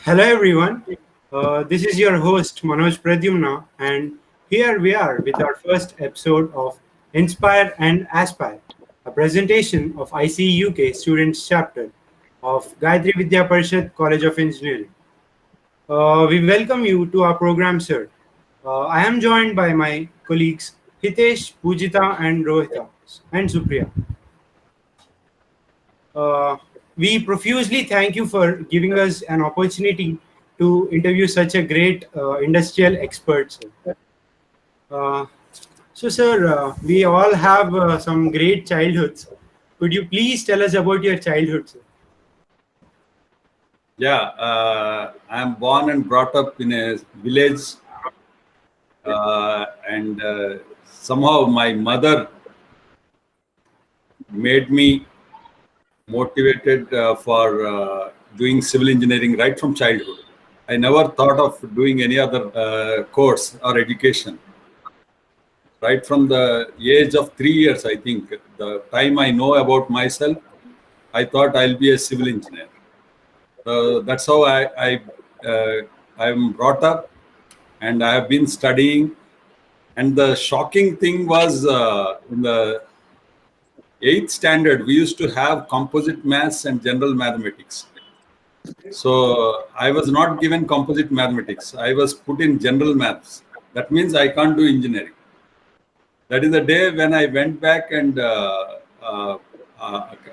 Hello, everyone. This is your host, Manoj Pradyumna, and here we are with our first episode of Inspire and Aspire, a presentation of IC UK Students Chapter of Gayatri Vidya Parishad College of Engineering. We welcome you to our program, sir. I am joined by my colleagues Hitesh, Pujita, and Rohita, and Supriya. Uh, we profusely thank you for giving us an opportunity to interview such a great industrial expert, sir. Uh, sir, we all have some great childhoods. Could you please tell us about your childhood, sir? Yeah, I'm born and brought up in a village, and somehow my mother made me motivated for doing civil engineering right from childhood. I never thought of doing any other course or education. Right from the age of 3 years, I think, the time I know about myself, I thought I'll be a civil engineer. That's how I'm brought up, and I have been studying. And the shocking thing was in the eighth standard, we used to have composite maths and general mathematics. So I was not given composite mathematics. I was put in general maths. That means I can't do engineering. That is the day when I went back and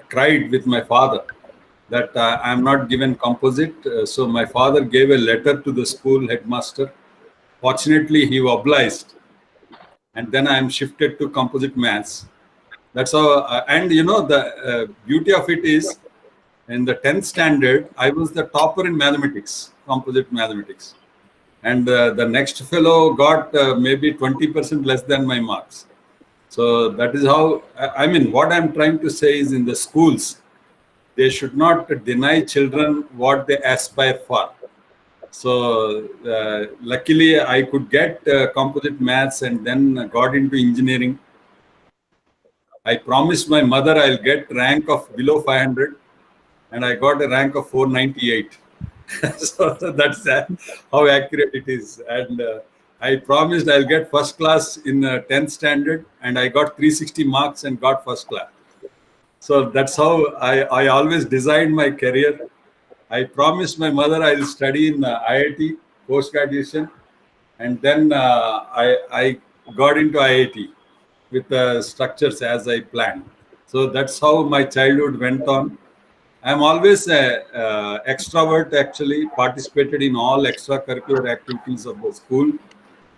cried with my father that I am not given composite. So my father gave a letter to the school headmaster. Fortunately, he obliged, and then I am shifted to composite maths. That's how, and the beauty of it is, in the 10th standard, I was the topper in mathematics, composite mathematics. And the next fellow got maybe 20% less than my marks. So that is how, I mean, what I'm trying to say is in the schools, they should not deny children what they aspire for. So luckily, I could get composite maths and then got into engineering. I promised my mother I'll get rank of below 500, and I got a rank of 498. So that's how accurate it is. And I promised I'll get first class in 10th standard, and I got 360 marks and got first class. So that's how I always designed my career. I promised my mother I'll study in IIT post graduation, and then I got into IIT with the structures as I planned. So that's how my childhood went on. I'm always a extrovert. Actually, participated in all extracurricular activities of the school,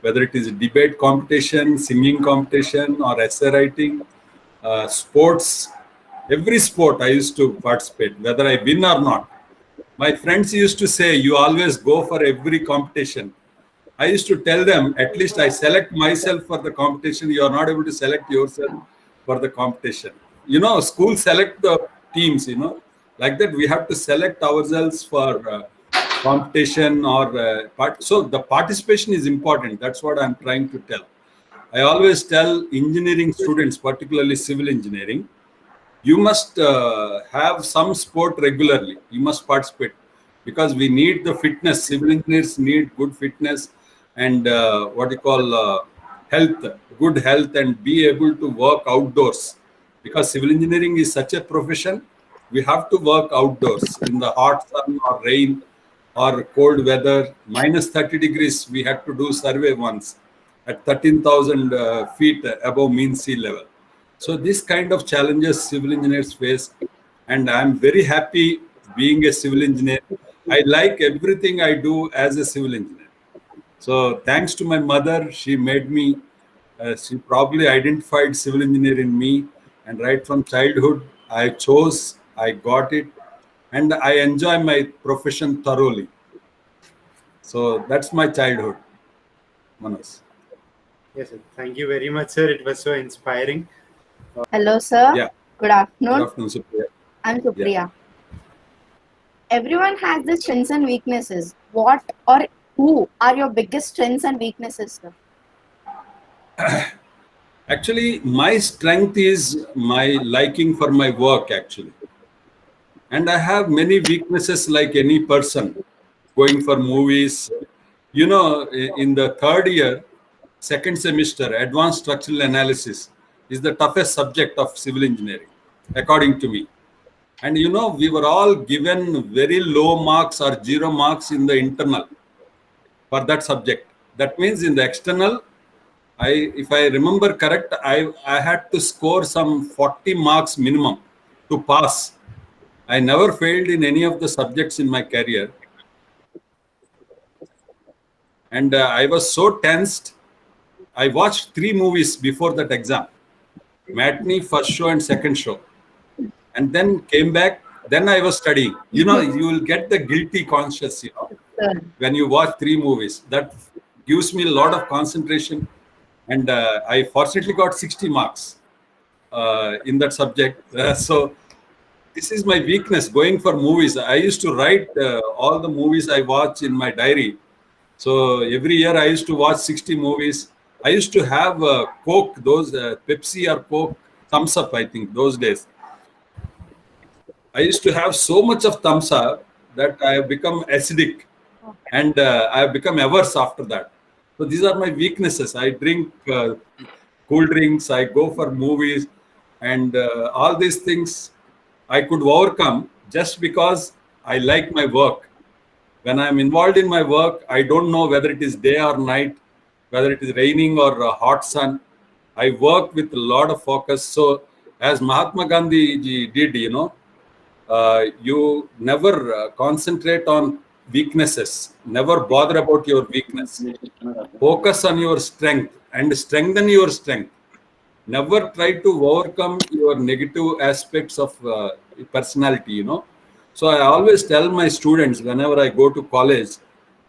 whether it is debate competition, singing competition, or essay writing, sports. Every sport I used to participate, whether I win or not. My friends used to say, "You always go for every competition." I used to tell them, at least I select myself for the competition. You are not able to select yourself for the competition. Schools select the teams, like that. We have to select ourselves for competition or so the participation is important. That's what I'm trying to tell. I always tell engineering students, particularly civil engineering, you must have some sport regularly. You must participate because we need the fitness. Civil engineers need good fitness and what you call health, good health, and be able to work outdoors. Because civil engineering is such a profession, we have to work outdoors in the hot sun or rain or cold weather. Minus 30 degrees, we had to do survey once at 13,000 feet above mean sea level. So this kind of challenges civil engineers face, and I'm very happy being a civil engineer. I like everything I do as a civil engineer. So thanks to my mother, she made me. She probably identified civil engineer in me, and right from childhood, I chose, I got it, and I enjoy my profession thoroughly. So that's my childhood, Manas. Yes, sir. Thank you very much, sir. It was so inspiring. Hello, sir. Yeah. Good Good afternoon. afternoon, Supriya. I'm Yeah. Supriya. Everyone has their strengths and weaknesses. What or who are your biggest strengths and weaknesses, sir? Actually, my strength is my liking for my work, actually. And I have many weaknesses like any person. going for movies. You know, in the third year, second semester, advanced structural analysis is the toughest subject of civil engineering, according to me. And you know, we were all given very low marks or 0 marks in the internal for that subject. That means in the external, if I remember correct, I had to score some 40 marks minimum to pass. I never failed in any of the subjects in my career. And I was so tensed. I watched 3 movies before that exam: matinee, first show, and second show. And then came back. Then I was studying. You know, you will get the guilty conscious, you know, when you watch 3 movies. That gives me a lot of concentration. And I fortunately got 60 marks in that subject. So this is my weakness, going for movies. I used to write all the movies I watch in my diary. So every year I used to watch 60 movies. I used to have Coke, those Pepsi or Coke, Thumbs Up, I think, those days. I used to have so much of Thumbs Up that I have become acidic, and I have become averse after that. So these are my weaknesses. I drink cool drinks, I go for movies, and all these things I could overcome just because I like my work. When I'm involved in my work, I don't know whether it is day or night, whether it is raining or hot sun. I work with a lot of focus. So as Mahatma Gandhi ji did, you know, you never concentrate on weaknesses. Never bother about your weakness. Focus on your strength and strengthen your strength. Never try to overcome your negative aspects of personality, you know. So I always tell my students whenever I go to college,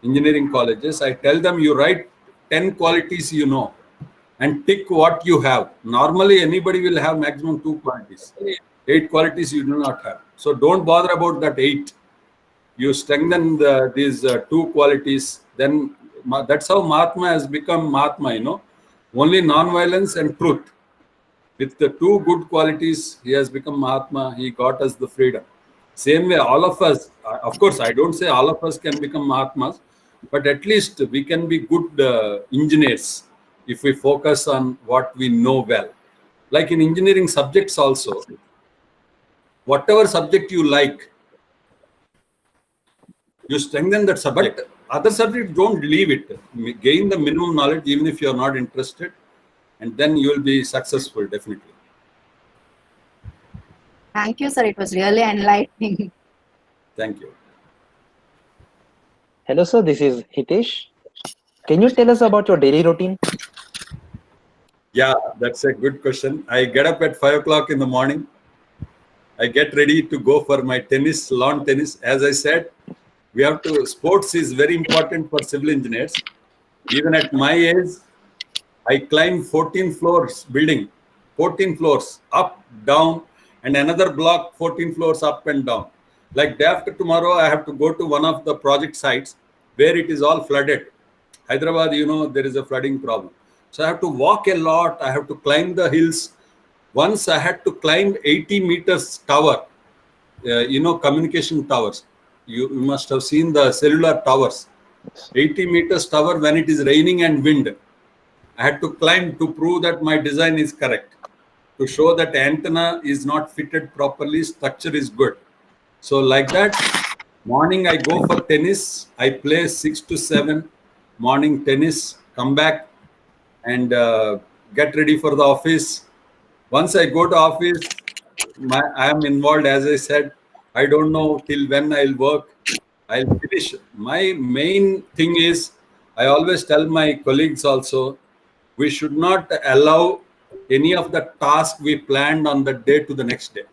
engineering colleges, I tell them, you write 10 qualities you know and tick what you have. Normally anybody will have maximum 2 qualities. 8 qualities you do not have. So don't bother about that 8. You strengthen these 2 qualities. Then that's how Mahatma has become Mahatma, you know. Only non-violence and truth. With the 2 good qualities, he has become Mahatma. He got us the freedom. Same way, all of us, of course, I don't say all of us can become Mahatmas, but at least we can be good engineers if we focus on what we know well. Like in engineering subjects also, whatever subject you like, you strengthen that subject. Other subjects, don't leave it. Gain the minimum knowledge even if you are not interested, and then you will be successful, definitely. Thank you, sir. It was really enlightening. Thank you. Hello, sir. This is Hitesh. Can you tell us about your daily routine? Yeah, that's a good question. I get up at 5 o'clock in the morning. I get ready to go for my tennis, lawn tennis. As I said, we have to, sports is very important for civil engineers. Even at my age, I climb 14 floors building, 14 floors up, down, and another block, 14 floors up and down. Like day after tomorrow, I have to go to one of the project sites where it is all flooded. Hyderabad, you know, there is a flooding problem. So I have to walk a lot. I have to climb the hills. Once I had to climb 80 meters tower, you know, communication towers. You must have seen the cellular towers. 80 meters tower when it is raining and wind. I had to climb to prove that my design is correct, to show that antenna is not fitted properly, structure is good. So like that, morning I go for tennis. I play 6 to 7 morning tennis, come back and get ready for the office. Once I go to office, I am involved, as I said. I don't know till when I'll work. I'll finish. My main thing is, I always tell my colleagues also, we should not allow any of the tasks we planned on the day to the next day.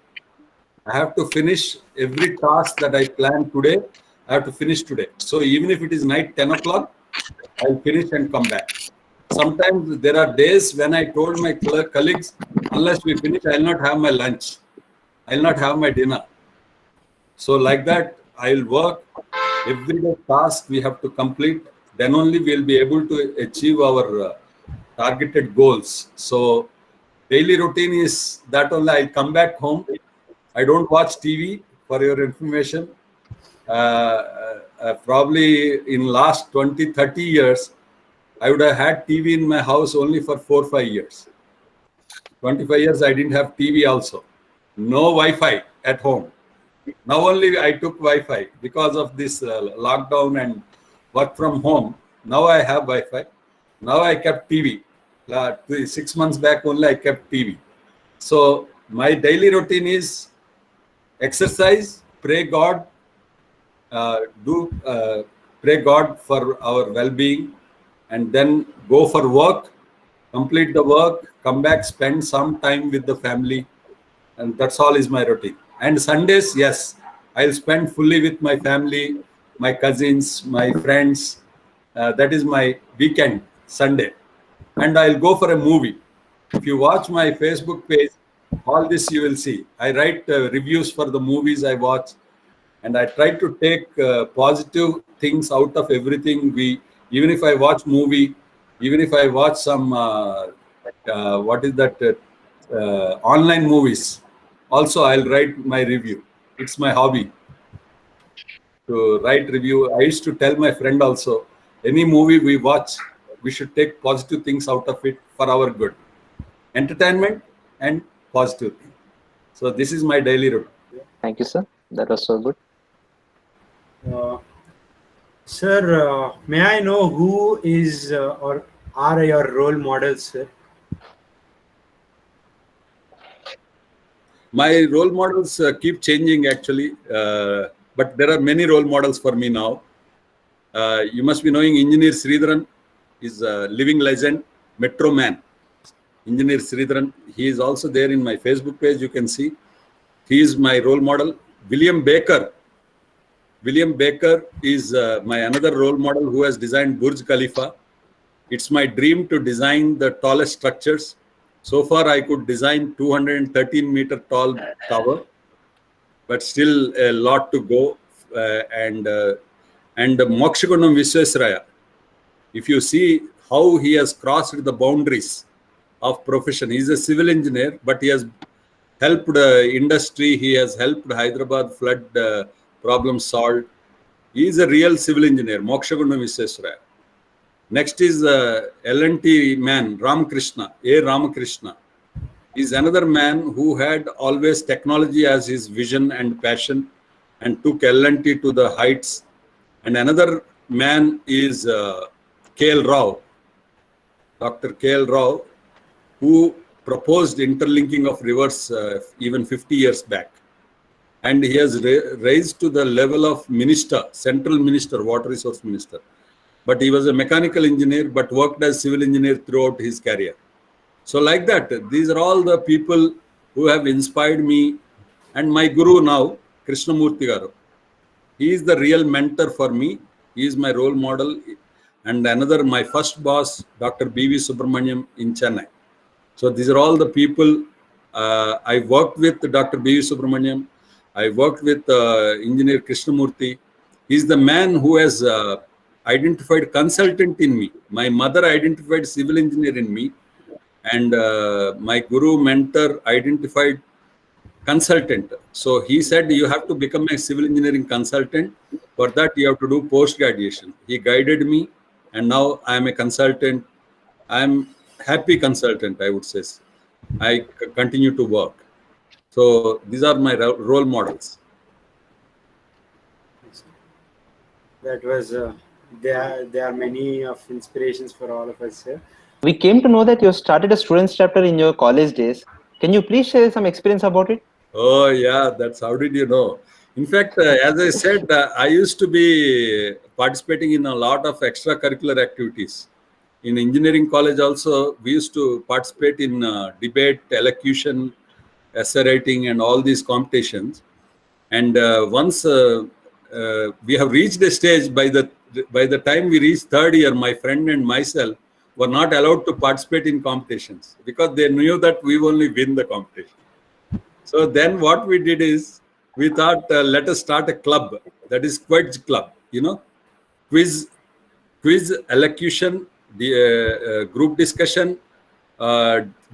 I have to finish every task that I planned today. I have to finish today. So even if it is night 10 o'clock, I'll finish and come back. Sometimes there are days when I told my colleagues, unless we finish, I'll not have my lunch. I'll not have my dinner. So like that, I'll work. Every day task we have to complete. Then only we'll be able to achieve our targeted goals. So daily routine is that only. I'll come back home. I don't watch TV, for your information. Probably in last 20, 30 years, I would have had TV in my house only for 4, 5 years. 25 years, I didn't have TV also. No Wi-Fi at home. Now only I took Wi-Fi because of this lockdown and work from home. Now I have Wi-Fi. Now I kept TV. 6 months back only I kept TV. So my daily routine is exercise, pray God, pray God for our well-being, and then go for work, complete the work, come back, spend some time with the family, and that's all is my routine. And Sundays, yes, I'll spend fully with my family, my cousins, my friends. That is my weekend, Sunday. And I'll go for a movie. If you watch my Facebook page, all this you will see. I write reviews for the movies I watch, and I try to take positive things out of everything. Even if I watch movie, even if I watch some what is that online movies, also I'll write my review. It's my hobby to write review. I used to tell my friend also, any movie we watch, we should take positive things out of it for our good, entertainment and positive thing. So this is my daily routine. Thank you, sir. That was so good. Sir, may I know who is or are your role models, sir? My role models keep changing actually, but there are many role models for me now. You must be knowing Engineer Sridharan is a living legend, Metro Man. Engineer Sridharan, he is also there in my Facebook page, you can see. He is my role model. William Baker. William Baker is my another role model who has designed Burj Khalifa. It's my dream to design the tallest structures. So far, I could design 213-meter tall tower, but still a lot to go. And Mokshagundam Visvesvaraya, if you see how he has crossed the boundaries of profession, he's a civil engineer, but he has helped industry. He has helped Hyderabad flood problem solved. He is a real civil engineer, Mokshagundam Visvesvaraya. Next is L&T man, Ramakrishna, A. Ramakrishna. He's another man who had always technology as his vision and passion and took L&T to the heights. And another man is K.L. Rao, Dr. K.L. Rao, who proposed interlinking of rivers even 50 years back. And he has raised to the level of minister, central minister, water resource minister. But he was a mechanical engineer, but worked as civil engineer throughout his career. So like that, these are all the people who have inspired me. And my guru now, Krishnamurti Garu, he is the real mentor for me. He is my role model. And another, my first boss, Dr. B.V. Subramaniam in Chennai. So these are all the people. I worked with Dr. B.V. Subramaniam. I worked with engineer Krishnamurti. He's the man who has identified consultant in me. My mother identified civil engineer in me, and my guru mentor identified consultant. So he said, you have to become a civil engineering consultant. For that, you have to do post-graduation. He guided me, and now I am a consultant. I am happy consultant, I would say. I continue to work. So these are my role models. That was there are many of inspirations for all of us, sir. We came to know that you started a students chapter in your college days. Can you please share some experience about it? Oh yeah, that's how did you know? In fact, as I said, I used to be participating in a lot of extracurricular activities. In engineering college also, we used to participate in debate, elocution, essay writing, and all these competitions. And once we have reached a stage, by the time we reached third year, my friend and myself were not allowed to participate in competitions because they knew that we only win the competition. So then what we did is, we thought, let us start a club, that is Quiz Club, quiz, elocution, group discussion,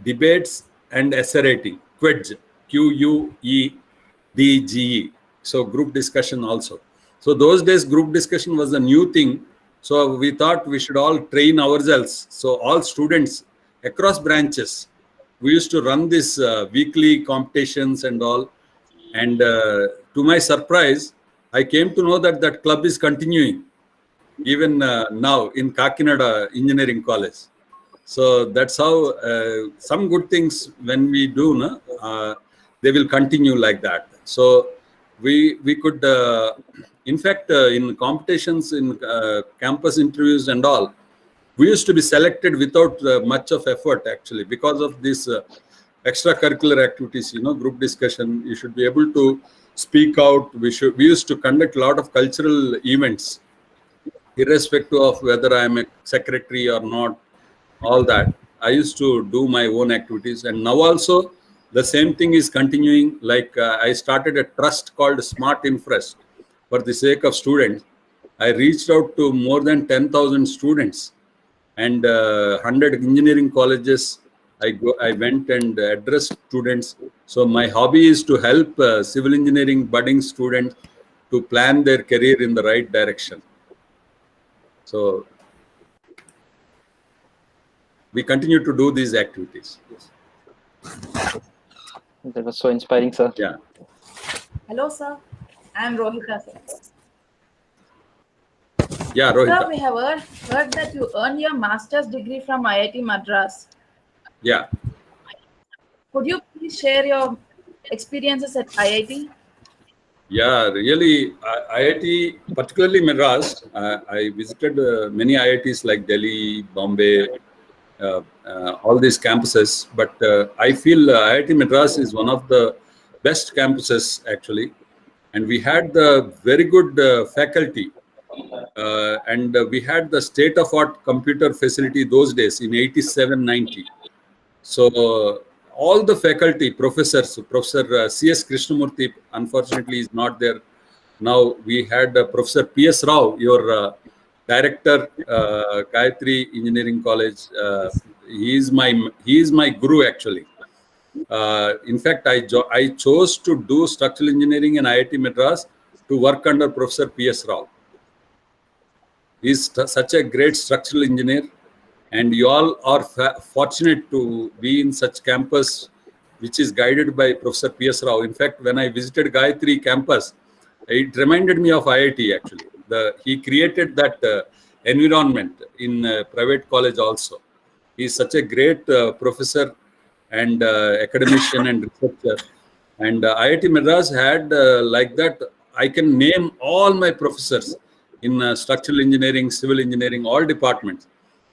debates, and essay writing. Quiz, Quedge. So group discussion also. So those days, group discussion was a new thing. So we thought we should all train ourselves. So all students across branches, we used to run this weekly competitions and all. And to my surprise, I came to know that that club is continuing even now in Kakinada Engineering College. So that's how some good things when we do, no, they will continue like that. So we could, in fact, in competitions, in campus interviews and all, we used to be selected without much of effort actually because of this extracurricular activities. Group discussion. You should be able to speak out. We used to conduct a lot of cultural events, irrespective of whether I am a secretary or not. All that I used to do my own activities, and now also the same thing is continuing. Like I started a trust called Smart Infrest for the sake of students. I reached out to more than 10,000 students and 100 engineering colleges. I went and addressed students. So my hobby is to help civil engineering budding students to plan their career in the right direction. So we continue to do these activities. That was so inspiring, sir. Yeah. Hello, sir. I'm Rohita, sir. Yeah, Sir, Rohita. we have heard that you earned your master's degree from IIT Madras. Yeah. Could you please share your experiences at IIT? Yeah, really, IIT, particularly Madras, I visited many IITs like Delhi, Bombay, all these campuses. But I feel IIT Madras is one of the best campuses actually. And we had the very good faculty. And we had the state-of-art computer facility those days in 87, 90. So all the faculty, professors, Professor C.S. Krishnamurthy, unfortunately, is not there. Now we had Professor P.S. Rao, your director, Gayatri Engineering College. He is my guru actually. In fact, I chose to do structural engineering in IIT Madras to work under Professor P.S. Rao. He is such a great structural engineer. And you all are fortunate to be in such campus, which is guided by Professor P.S. Rao. In fact, when I visited Gayatri campus, it reminded me of IIT actually. He created that environment in private college also. He is such a great professor and academician and researcher. And IIT Madras had like that. I can name all my professors in structural engineering, civil engineering, all departments,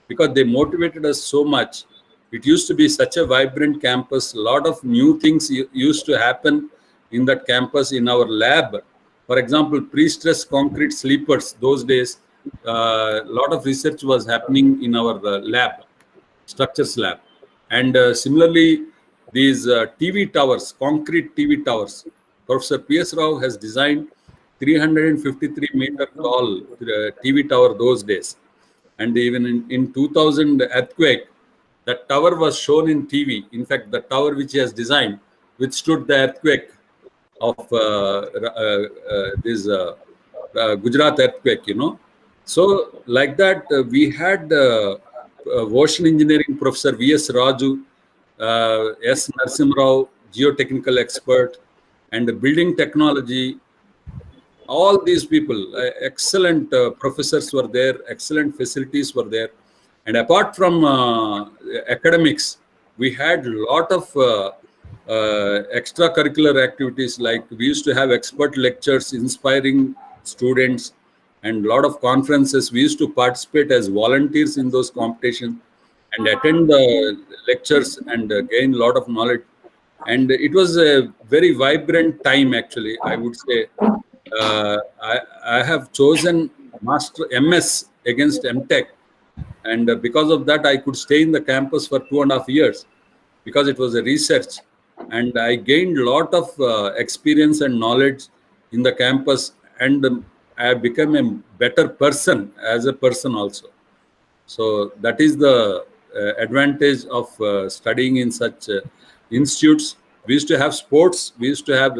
because they motivated us so much. It used to be such a vibrant campus. A lot of new things used to happen in that campus, in our lab. For example, pre-stressed concrete sleepers, those days, a lot of research was happening in our lab, structures lab. And similarly, these TV towers, concrete TV towers, Professor P.S. Rao has designed 353 meter tall TV tower those days. And even in 2000 earthquake, that tower was shown in TV. In fact, the tower which he has designed withstood the earthquake of this Gujarat earthquake, So like that, we had ocean engineering professor V.S. Raju, S. Narasimha Rao, geotechnical expert, and building technology. All these people, excellent professors were there, excellent facilities were there. And apart from academics, we had a lot of extracurricular activities. Like we used to have expert lectures inspiring students and a lot of conferences. We used to participate as volunteers in those competitions and attend the lectures and gain a lot of knowledge. And it was a very vibrant time actually, I would say. I have chosen Master MS against MTech, and because of that, I could stay in the campus for 2.5 years because it was a research, and I gained a lot of experience and knowledge in the campus, and I have become a better person as a person also. So that is the advantage of studying in such institutes. We used to have sports. We used to have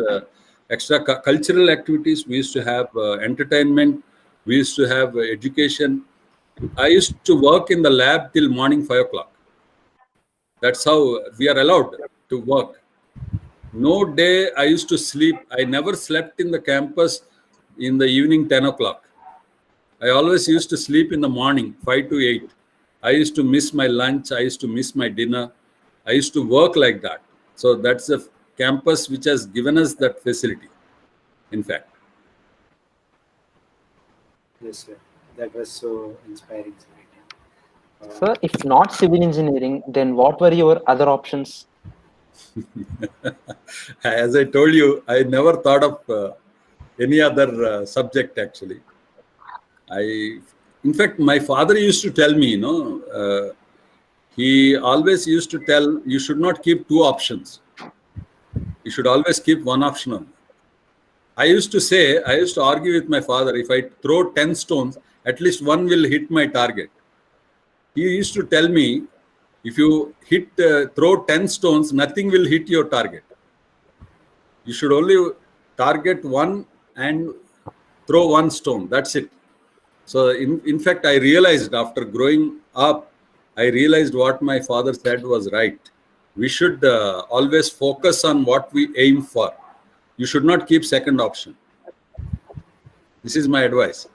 extra cultural activities. We used to have entertainment. We used to have education. I used to work in the lab till morning 5 o'clock. That's how we are allowed to work. No day I used to sleep. I never slept in the campus in the evening 10 o'clock. I always used to sleep in the morning 5 to 8. I used to miss my lunch. I used to miss my dinner. I used to work like that. So that's a campus which has given us that facility, in fact. Yes, sir. That was so inspiring. Sir, if not civil engineering, then what were your other options? As I told you, I never thought of any other subject actually. In fact, my father used to tell me, he always used to tell, you should not keep two options. You should always keep one option only. I used to argue with my father, if I throw 10 stones, at least one will hit my target. He used to tell me, if you throw 10 stones, nothing will hit your target. You should only target one and throw one stone. That's it. So in fact, I realized after growing up, I realized what my father said was right. We should always focus on what we aim for. You should not keep second option. This is my advice.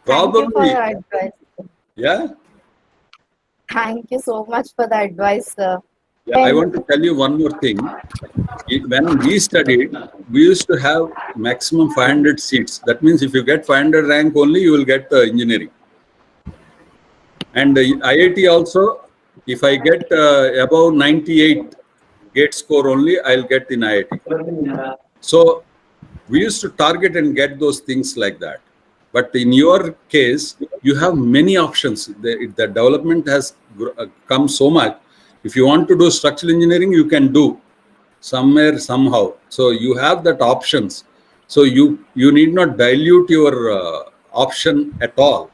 Thank you for Probably, your advice. yeah. Thank you so much for the advice, sir. Yeah, I want to tell you one more thing. When we studied, we used to have maximum 500 seats. That means if you get 500 rank only, you will get engineering. And IIT also, if I get above 98 gate score only, I'll get in IIT. So we used to target and get those things like that. But in your case, you have many options. The development has come so much. If you want to do structural engineering, you can do somewhere, somehow. So you have that options. So you need not dilute your option at all.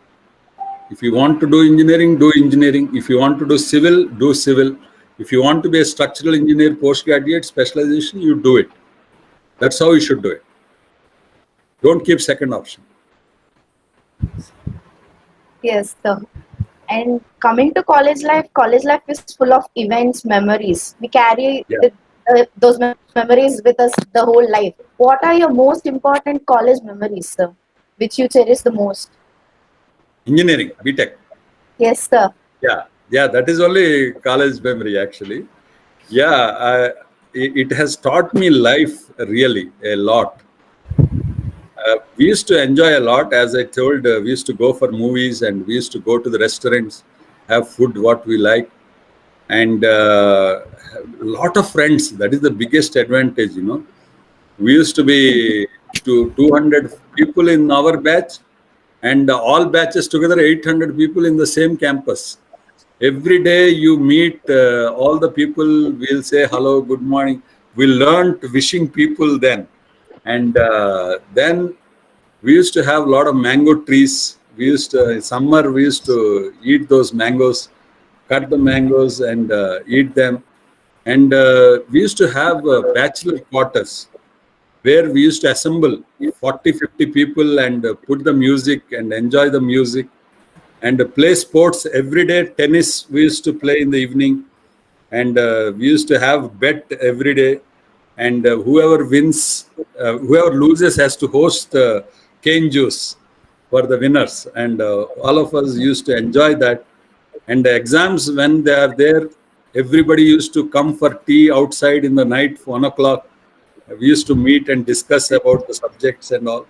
If you want to do engineering, do engineering. If you want to do civil, do civil. If you want to be a structural engineer, postgraduate specialization, you do it. That's how you should do it. Don't keep second option. Yes, sir. And coming to college life is full of events, memories. We carry those memories with us the whole life. What are your most important college memories, sir, which you cherish the most? Engineering, BTech. Yes, sir. Yeah, that is only college memory actually. Yeah, it has taught me life really a lot. We used to enjoy a lot. As I told, we used to go for movies and we used to go to the restaurants, have food what we like, and a lot of friends. That is the biggest advantage, We used to be 200 people in our batch, and all batches together 800 people in the same campus. Every day you meet all the people, will say hello, good morning. We learned wishing people then. And then we used to have a lot of mango trees. In summer, we used to eat those mangoes, cut the mangoes and eat them. And we used to have bachelor quarters where we used to assemble 40, 50 people and put the music and enjoy the music and play sports every day. Tennis we used to play in the evening, and we used to have bet every day. And whoever loses has to host cane juice for the winners. And all of us used to enjoy that. And the exams, when they are there, everybody used to come for tea outside in the night, 1 o'clock. We used to meet and discuss about the subjects and all.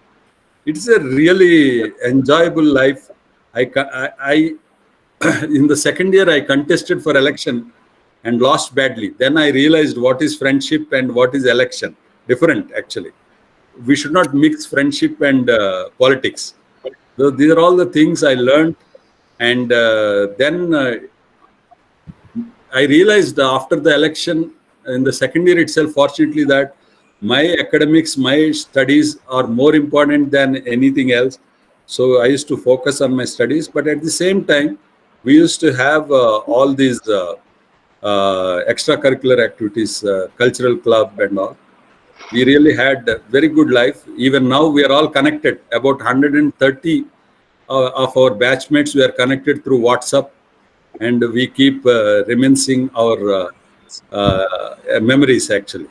It's a really enjoyable life. I in the second year, I contested for election and lost badly. Then I realized what is friendship and what is election. Different, actually. We should not mix friendship and politics. So these are all the things I learned. And then I realized after the election, in the second year itself, fortunately, that my academics, my studies are more important than anything else. So I used to focus on my studies. But at the same time, we used to have all these extracurricular activities, cultural club and all. We really had a very good life. Even now we are all connected. About 130 of our batchmates, we are connected through WhatsApp, and we keep reminiscing our memories actually.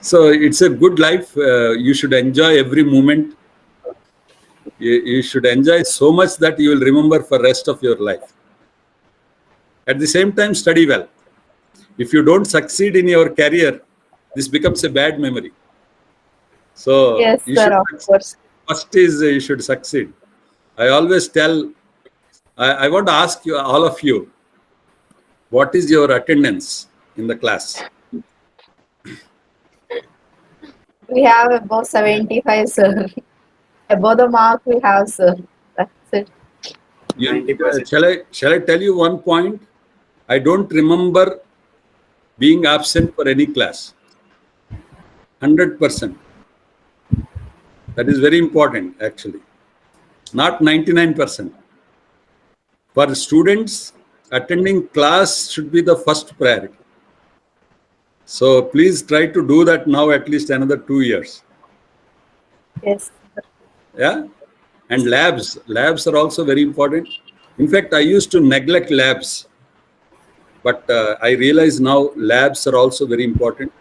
So it's a good life. You should enjoy every moment. You should enjoy so much that you will remember for rest of your life. At the same time, study well. If you don't succeed in your career, this becomes a bad memory. So Yes, you sir, should, of course. first is you should succeed. I always tell, I want to ask you, all of you, what is your attendance in the class? We have above 75, sir. Above the mark we have, sir. That's it. 90%. Shall I tell you one point? I don't remember being absent for any class. 100%. That is very important, actually. Not 99%. For students, attending class should be the first priority. So please try to do that now at least another 2 years. Yes. Yeah. And labs are also very important. In fact, I used to neglect labs, but I realize now labs are also very important.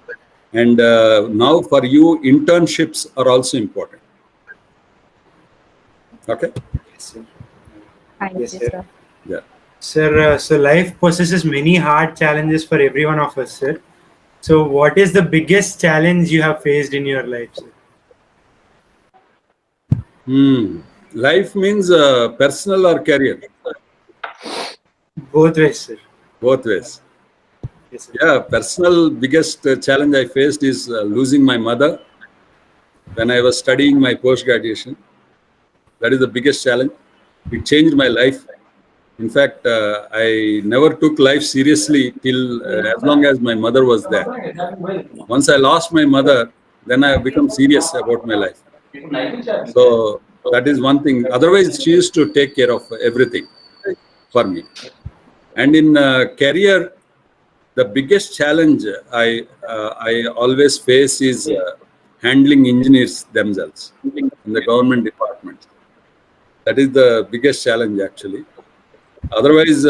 And now for you, internships are also important. Okay. Yes, sir. Thank Yes, you, sir. sir. Yeah. Sir, so life possesses many hard challenges for every one of us, sir. So, what is the biggest challenge you have faced in your life, sir? Life means personal or career, Both ways, sir. both ways. Yes, sir. Yeah, personal biggest challenge I faced is losing my mother when I was studying my post-graduation. That is the biggest challenge. It changed my life. In fact, I never took life seriously till as long as my mother was there. Once I lost my mother, then I have become serious about my life. So that is one thing. Otherwise, she used to take care of everything for me. And in career, the biggest challenge I always face is handling engineers themselves in the government department. That is the biggest challenge, actually. Otherwise,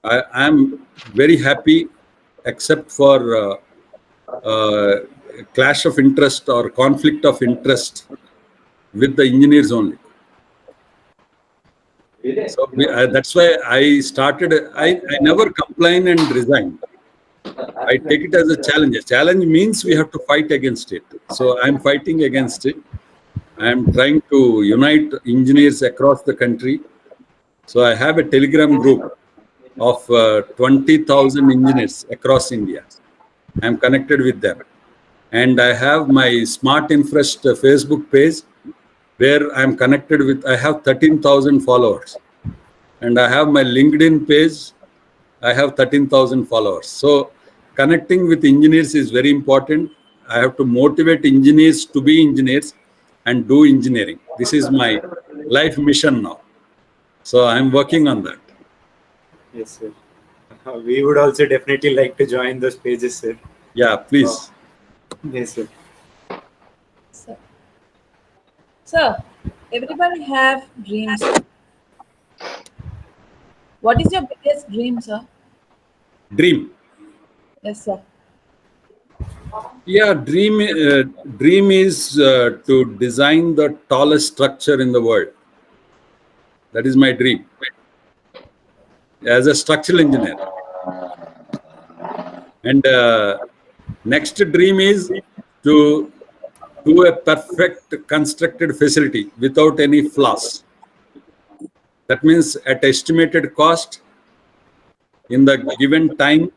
I am very happy, except for clash of interest or conflict of interest with the engineers only. So that's why I started. I never complain and resign. I take it as a challenge. A challenge means we have to fight against it. So I'm fighting against it. I'm trying to unite engineers across the country. So I have a Telegram group of 20,000 engineers across India. I'm connected with them. And I have my Smart Infrest Facebook page where I'm connected with, I have 13,000 followers. And I have my LinkedIn page, I have 13,000 followers. So connecting with engineers is very important. I have to motivate engineers to be engineers and do engineering. This is my life mission now. So I'm working on that. Yes, sir. We would also definitely like to join those pages, sir. Yeah, please. Yes, sir. Sir, everybody have dreams. What is your biggest dream, sir? Dream. Yes, sir. Yeah, dream is to design the tallest structure in the world. That is my dream. As a structural engineer. And next dream is to do a perfect constructed facility without any flaws. That means at estimated cost, in the given time,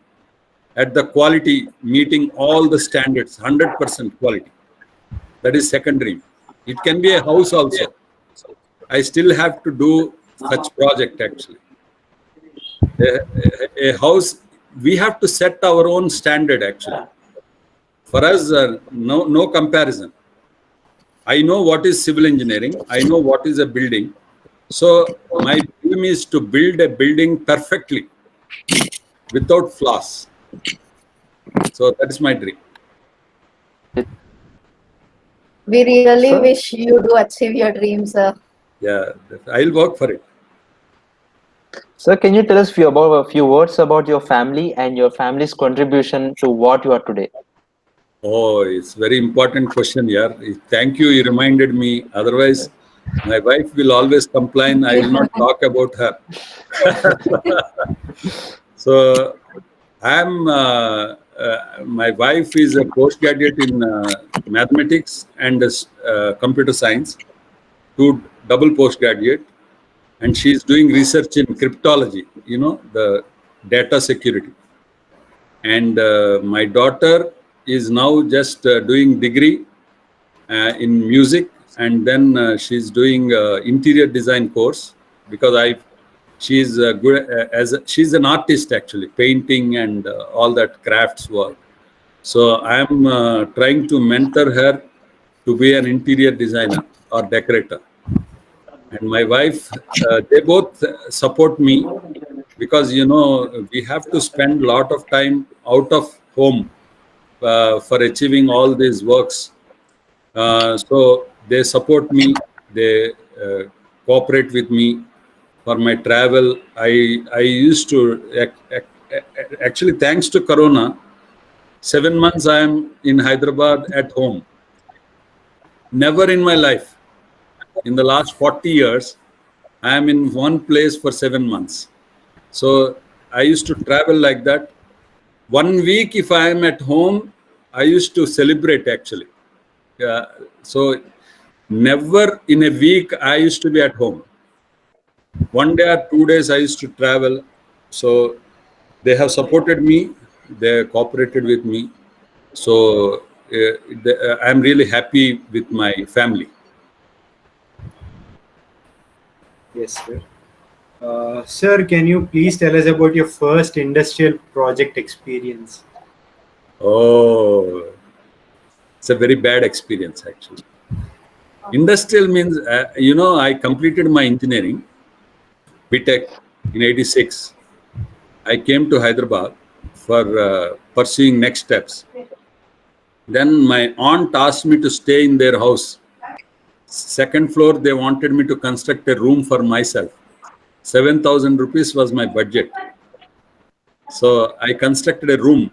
at the quality, meeting all the standards, 100% quality. That is second dream. It can be a house also. I still have to do such project actually. A house, we have to set our own standard actually. For us, no comparison. I know what is civil engineering. I know what is a building. So my dream dream is to build a building perfectly, without flaws. So that is my dream. We really Sir? wish you to achieve your dreams, sir. Yeah, I'll work for it. Sir, can you tell us a few words about your family and your family's contribution to what you are today? Oh, it's very important question here. Thank you. You reminded me. Otherwise, my wife will always complain. I will not talk about her. So, I'm. My wife is a postgraduate in mathematics and computer science, two double postgraduate, and she's doing research in cryptology. You know, the data security. And my daughter is now just doing degree in music, and then she's doing interior design course, because she's good she's an artist actually, painting and all that crafts work. So I'm trying to mentor her to be an interior designer or decorator. And my wife, they both support me, because we have to spend a lot of time out of home for achieving all these works. So they support me, they cooperate with me for my travel. I used to actually, thanks to Corona, 7 months I am in Hyderabad at home. Never in my life, in the last 40 years, I am in one place for 7 months. So I used to travel like that. 1 week, if I am at home, I used to celebrate actually. So never in a week I used to be at home. 1 day or 2 days I used to travel. So they have supported me. They cooperated with me. So I'm really happy with my family. Yes, sir. Sir, can you please tell us about your first industrial project experience? Oh, it's a very bad experience actually. Industrial means, I completed my engineering, BTech, in '86. I came to Hyderabad for pursuing next steps. Then my aunt asked me to stay in their house. Second floor, they wanted me to construct a room for myself. 7,000 rupees was my budget. So I constructed a room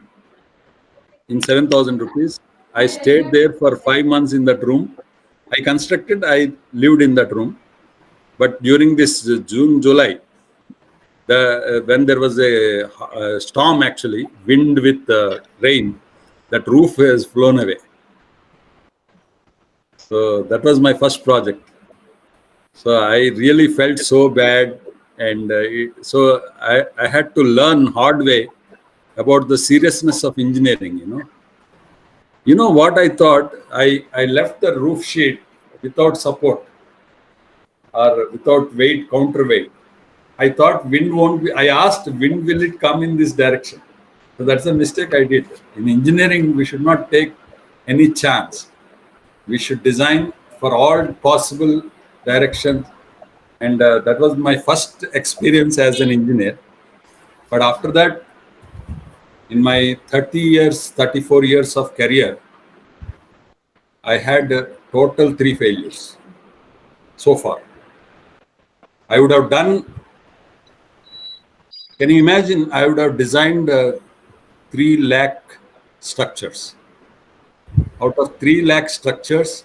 in 7,000 rupees. I stayed there for 5 months in that room. I lived in that room. But during this June, July, when there was a storm, actually, wind with rain, that roof has flown away. So that was my first project. So I really felt so bad. And so I had to learn hard way about the seriousness of engineering. You know what I thought? I left the roof sheet without support or without weight, counterweight. I thought wind won't be, I asked wind, will it come in this direction? So that's a mistake I did. In engineering, we should not take any chance. We should design for all possible directions. And that was my first experience as an engineer. But after that, in my 30 years, 34 years of career, I had total 3 failures so far. I would have done, can you imagine, I would have designed 3 lakh structures. Out of 3 lakh structures,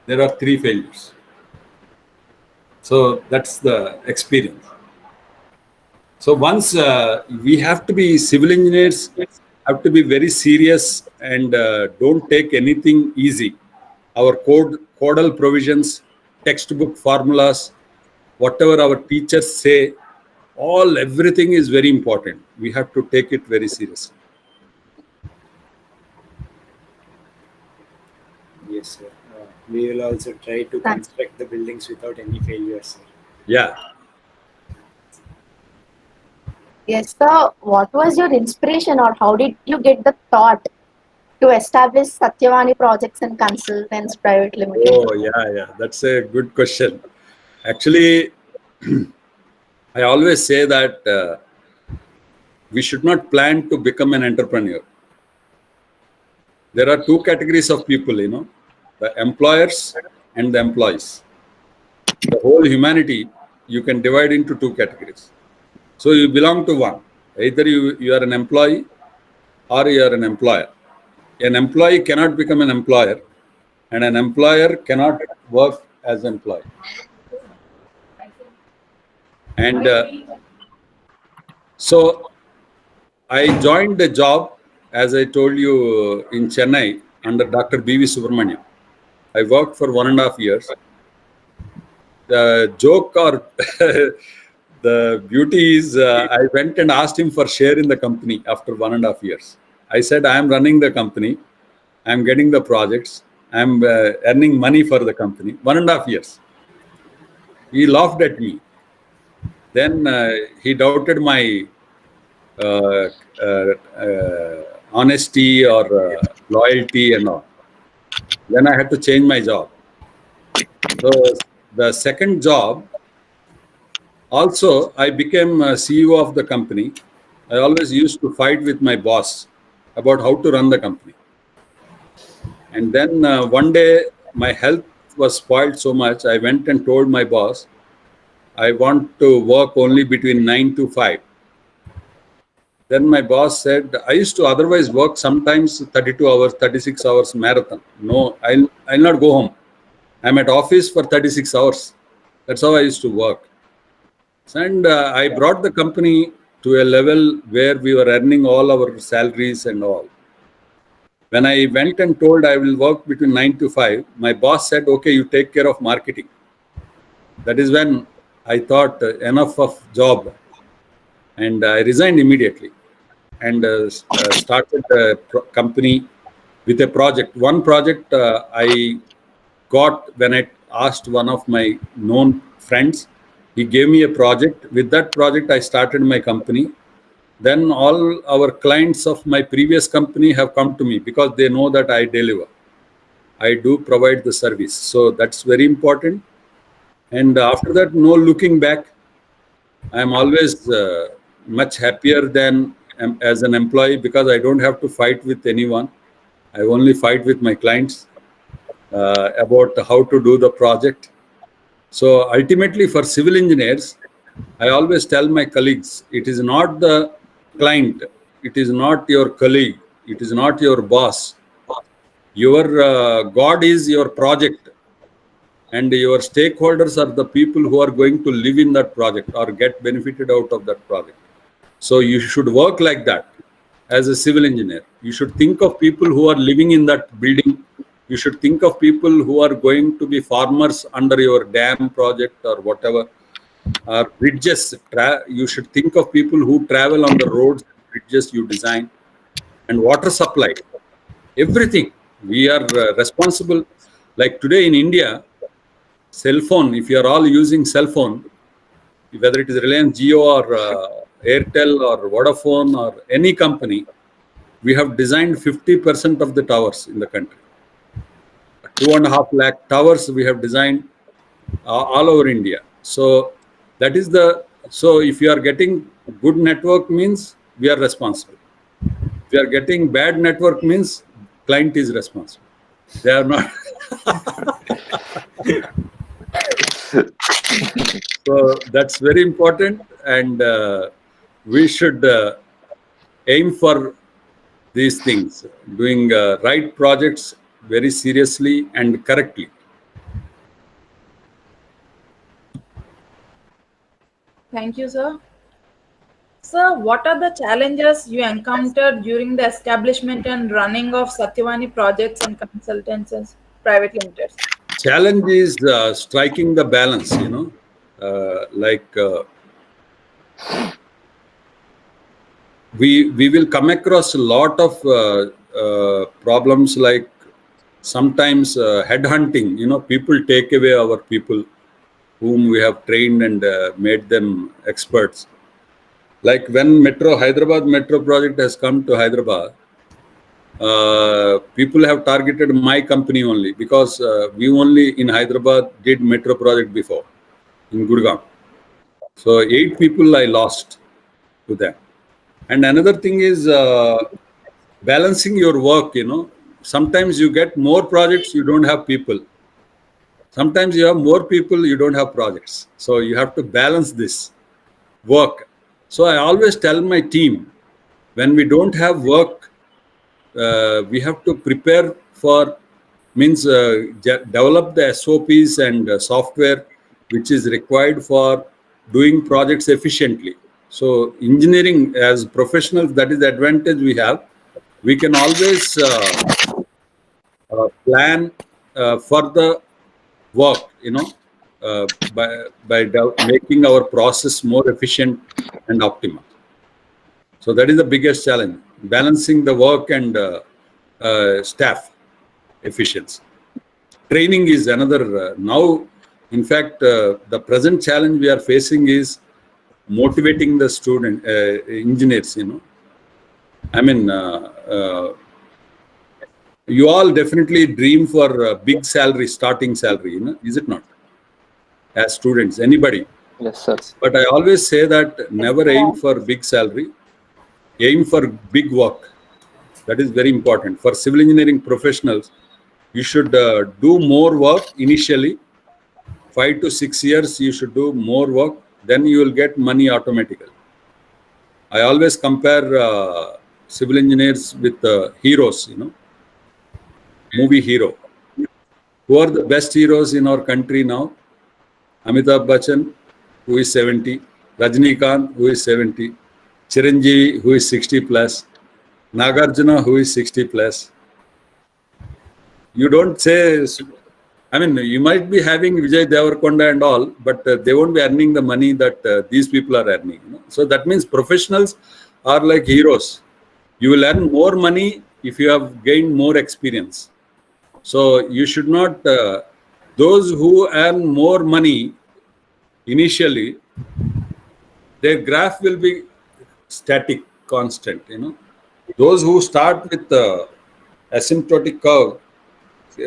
there are 3 failures. So that's the experience. So once we have to be civil engineers, have to be very serious and don't take anything easy. Our codal provisions, textbook formulas, whatever our teachers say, everything is very important. We have to take it very seriously. Yes, sir. We will also try to construct the buildings without any failures, sir. Yeah. Yes, sir. What was your inspiration, or how did you get the thought to establish Satyavani Projects and Consultants Private Limited? Oh, yeah. That's a good question. Actually, I always say that we should not plan to become an entrepreneur. There are two categories of people, the employers and the employees. The whole humanity, you can divide into two categories. So you belong to one. Either you are an employee or you are an employer. An employee cannot become an employer, and an employer cannot work as an employee. And so I joined the job, as I told you, in Chennai under Dr. B.V. Subramaniam. I worked for 1.5 years. The joke or the beauty is I went and asked him for share in the company after 1.5 years. I said, I am running the company. I am getting the projects. I am earning money for the company. 1.5 years. He laughed at me. Then he doubted my honesty or loyalty and all. Then I had to change my job. So the second job, also I became CEO of the company. I always used to fight with my boss about how to run the company. And then one day my health was spoiled so much, I went and told my boss, I want to work only between 9 to 5. Then my boss said, I used to otherwise work sometimes 32 hours, 36 hours marathon. No, I'll not go home. I'm at office for 36 hours. That's how I used to work. And I brought the company to a level where we were earning all our salaries and all. When I went and told I will work between 9 to 5, my boss said, okay, you take care of marketing. That is when I thought enough of job. And I resigned immediately and started a company with a project. One project I got when I asked one of my known friends. He gave me a project. With that project, I started my company. Then all our clients of my previous company have come to me because they know that I deliver. I do provide the service. So that's very important. And after that, no looking back. I'm always much happier than as an employee because I don't have to fight with anyone. I only fight with my clients about how to do the project. So ultimately for civil engineers, I always tell my colleagues, it is not the client, it is not your colleague, it is not your boss. Your God is your project, and your stakeholders are the people who are going to live in that project or get benefited out of that project. So you should work like that as a civil engineer. You should think of people who are living in that building. You should think of people who are going to be farmers under your dam project or whatever. Bridges, you should think of people who travel on the roads, bridges you design, and water supply. Everything. We are responsible. Like today in India, cell phone, if you are all using cell phone, whether it is Reliance Jio or Airtel or Vodafone or any company, we have designed 50% of the towers in the country. 2.5 lakh towers we have designed all over India. So that is so if you are getting good network means we are responsible. If you are getting bad network means client is responsible. They are not. So that's very important, and we should aim for these things, doing right projects very seriously and correctly. Thank you, sir. Sir, what are the challenges you encountered during the establishment and running of Satyavani projects and consultancies private limited? Challenge is striking the balance, we will come across a lot of problems, like sometimes headhunting. People take away our people whom we have trained and made them experts. Like when Hyderabad Metro project has come to Hyderabad, people have targeted my company only because we only in Hyderabad did metro project before in Gurgaon. So 8 people I lost to that. And another thing is balancing your work. Sometimes you get more projects, you don't have people. Sometimes you have more people, you don't have projects. So you have to balance this work. So I always tell my team, when we don't have work, we have to prepare for, develop the SOPs and software which is required for doing projects efficiently. So engineering as professionals, that is the advantage we have. We can always plan for the work, by making our process more efficient and optimal. So that is the biggest challenge, balancing the work and staff efficiency. Training is another. Now, in fact, the present challenge we are facing is motivating the student engineers. I mean, you all definitely dream for a big salary, starting salary. Is it not? As students, anybody. Yes, sir. But I always say that never aim for big salary. Aim for big work. That is very important. For civil engineering professionals, you should do more work initially. 5 to 6 years, you should do more work. Then you will get money automatically. I always compare civil engineers with heroes, movie hero. Who are the best heroes in our country now? Amitabh Bachchan, who is 70. Rajinikanth, who is 70. Chiranjeevi, who is 60 plus. Nagarjuna, who is 60 plus. You don't say, I mean, you might be having Vijay Devarkonda and all, but they won't be earning the money that these people are earning. So that means professionals are like heroes. You will earn more money if you have gained more experience. So you should not, those who earn more money initially, their graph will be static, constant. Those who start with the asymptotic curve,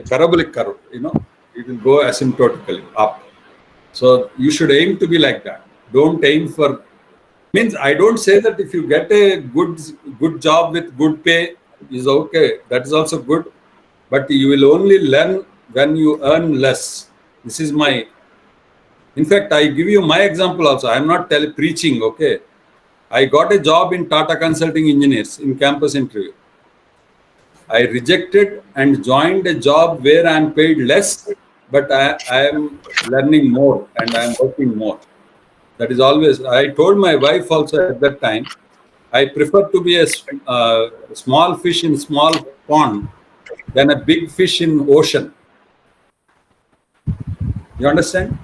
parabolic curve, it will go asymptotically up. So you should aim to be like that. Don't aim for, means I don't say that if you get a good job with good pay is okay. That is also good. But you will only learn when you earn less. This is my, in fact, I give you my example also. I am not preaching, okay. I got a job in Tata Consulting Engineers in campus interview. I rejected and joined a job where I am paid less, but I am learning more and I am working more. That is always, I told my wife also at that time, I prefer to be a small fish in small pond than a big fish in ocean. You understand?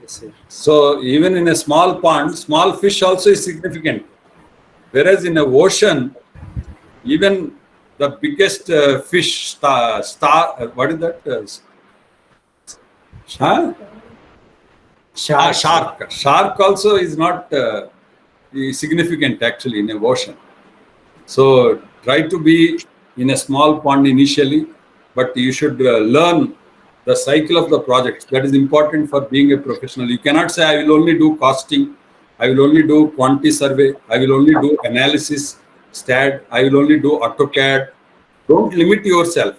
Yes, sir. So even in a small pond, small fish also is significant. Whereas in an ocean, even the biggest fish, star, what is that? Shark. Shark also is not significant actually in an ocean. So try to be in a small pond initially, but you should learn the cycle of the project. That is important for being a professional. You cannot say, I will only do costing, I will only do quantity survey, I will only do analysis, STAD, I will only do AutoCAD. Don't limit yourself.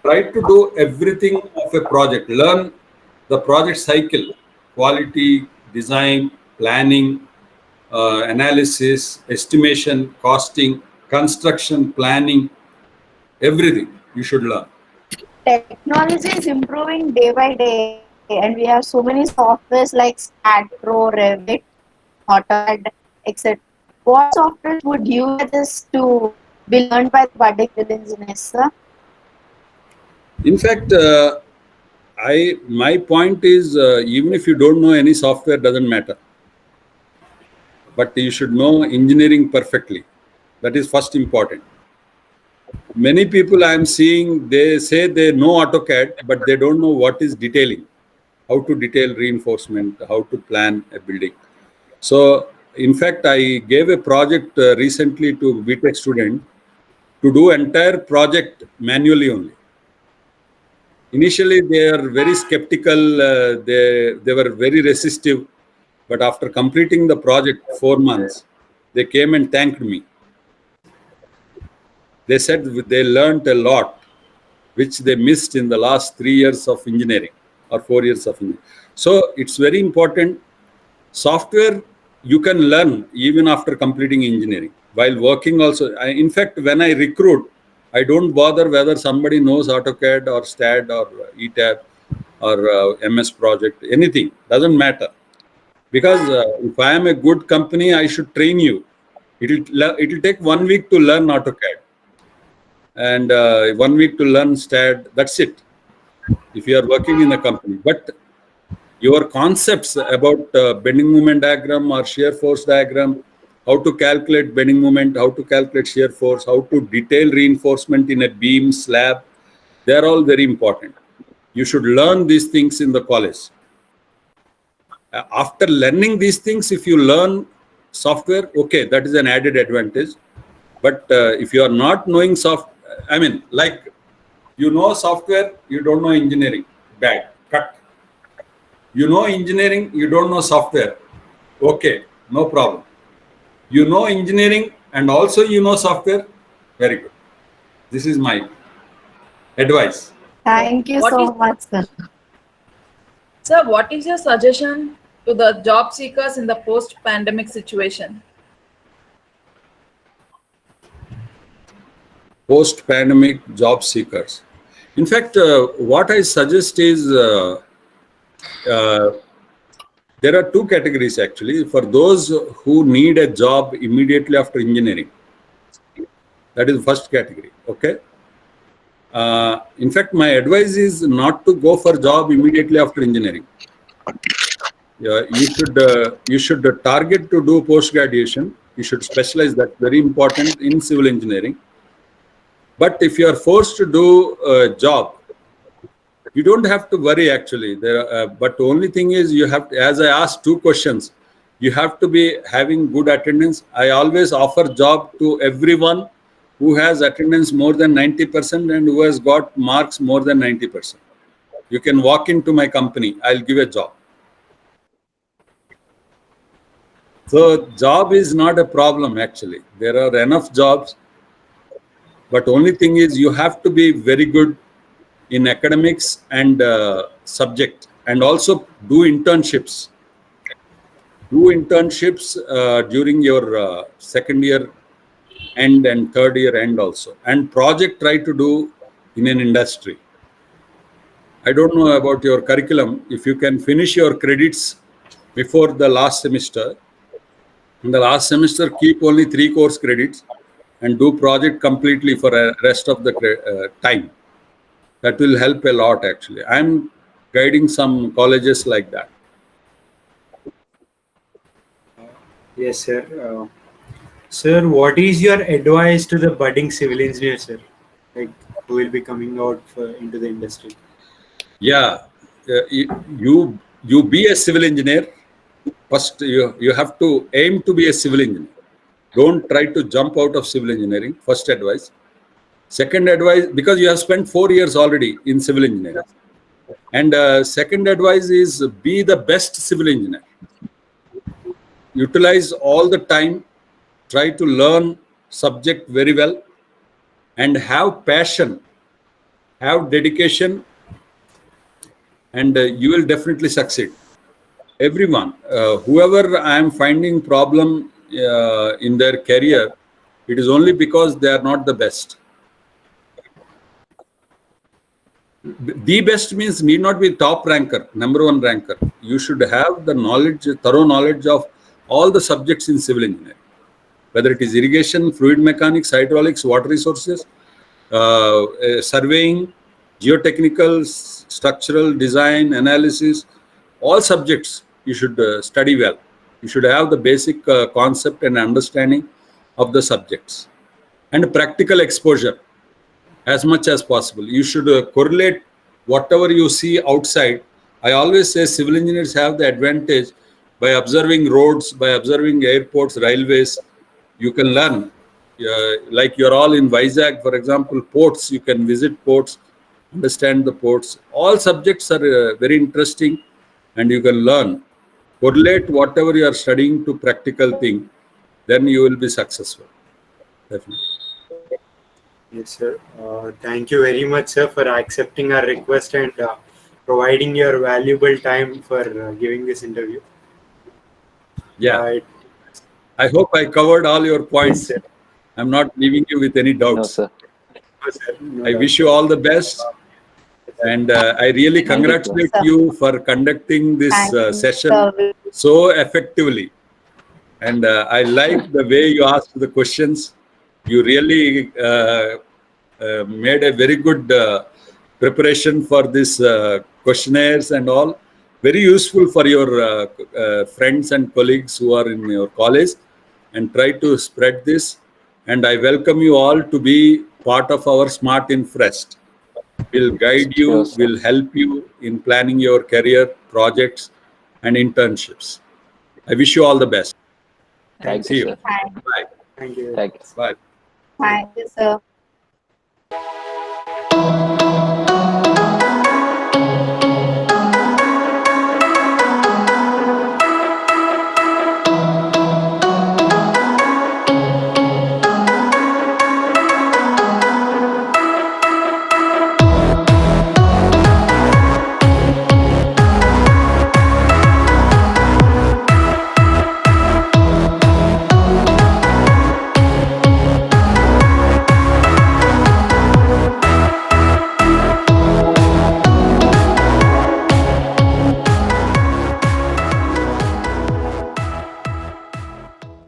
Try to do everything of a project. Learn the project cycle, quality, design, planning, analysis, estimation, costing, construction, planning, everything you should learn. Technology is improving day by day, and we have so many softwares like STAAD Pro, Revit, AutoCAD, etc. What software would you suggest to be learned by the budding civil engineers, sir? In fact, my point is, even if you don't know any software, doesn't matter. But you should know engineering perfectly. That is first important. Many people I am seeing, they say they know AutoCAD, but they don't know what is detailing, how to detail reinforcement, how to plan a building. So, in fact, I gave a project recently to BTech student to do entire project manually only. Initially, they are very skeptical. They were very resistive. But after completing the project 4 months, they came and thanked me. They said they learned a lot, which they missed in the last 3 years of engineering or 4 years of engineering. So it's very important. Software you can learn even after completing engineering. While working also, in fact, when I recruit, I don't bother whether somebody knows AutoCAD or STAAD or ETAB or MS Project, anything, doesn't matter. Because if I am a good company, I should train you. It'll take 1 week to learn AutoCAD and 1 week to learn STAAD. That's it. If you are working in a company, but your concepts about bending moment diagram or shear force diagram, how to calculate bending moment, how to calculate shear force, how to detail reinforcement in a beam slab, they are all very important. You should learn these things in the college. After learning these things, if you learn software, okay, that is an added advantage. But if you are not knowing like you know software, you don't know engineering, bad, cut. You know engineering, you don't know software, okay, no problem. You know engineering and also you know software, very good. This is my advice. Thank you What so is- much, sir. Sir, what is your suggestion to the job seekers in the post-pandemic situation? Post-pandemic job seekers. In fact, what I suggest is there are two categories actually. For those who need a job immediately after engineering, that is the first category. Okay. In fact, my advice is not to go for job immediately after engineering. You should target to do post graduation. You should specialize. That's very important in civil engineering. But if you are forced to do a job, you don't have to worry actually. But the only thing is you have to, as I asked 2 questions, you have to be having good attendance. I always offer job to everyone who has attendance more than 90% and who has got marks more than 90%. You can walk into my company, I'll give a job. So job is not a problem actually. There are enough jobs, but only thing is you have to be very good in academics and subject, and also do internships. Do internships during your second year end and third year end also, and project try to do in an industry. I don't know about your curriculum. If you can finish your credits before the last semester, in the last semester keep only 3 course credits and do project completely for the rest of the time. That will help a lot actually. I'm guiding some colleges like that. Yes, sir. Sir, what is your advice to the budding civil engineer, sir? Like, who will be coming out into the industry? Yeah, you be a civil engineer. First, you have to aim to be a civil engineer. Don't try to jump out of civil engineering. First advice. Second advice, because you have spent 4 years already in civil engineering. And second advice is be the best civil engineer. Utilize all the time. Try to learn subject very well and have passion, have dedication, and you will definitely succeed. Everyone, whoever I am finding problem in their career, it is only because they are not the best. The best means need not be top ranker, number 1 ranker. You should have the knowledge, thorough knowledge of all the subjects in civil engineering, whether it is irrigation, fluid mechanics, hydraulics, water resources, surveying, geotechnical, structural, design, analysis, all subjects you should study well. You should have the basic concept and understanding of the subjects and practical exposure as much as possible. You should correlate whatever you see outside. I always say civil engineers have the advantage by observing roads, by observing airports, railways. You can learn. Like you're all in Vizag, for example, ports, you can visit ports. understand the ports. All subjects are very interesting, and you can learn. Correlate whatever you are studying to practical thing, then you will be successful. Definitely. Yes, sir. Thank you very much, sir, for accepting our request and providing your valuable time for giving this interview. Yeah. It- I hope I covered all your yes, points. sir. I'm not leaving you with any No, doubts. sir. No, sir. No I doubt. wish you all the best. And I really Thank you, sir. congratulate you for conducting this Thank you, session sir. so effectively. And I like the way you asked the questions. You really made a very good preparation for this questionnaires and all. Very useful for your friends and colleagues who are in your college, and try to spread this. And I welcome you all to be part of our Smart Infrest. Will guide Sure, you, sir. will help you in planning your career, projects, and internships. I wish you all the best. Thank See you, you. sir. Thank, Bye. Thank you. Thank you. Bye. thank you, sir.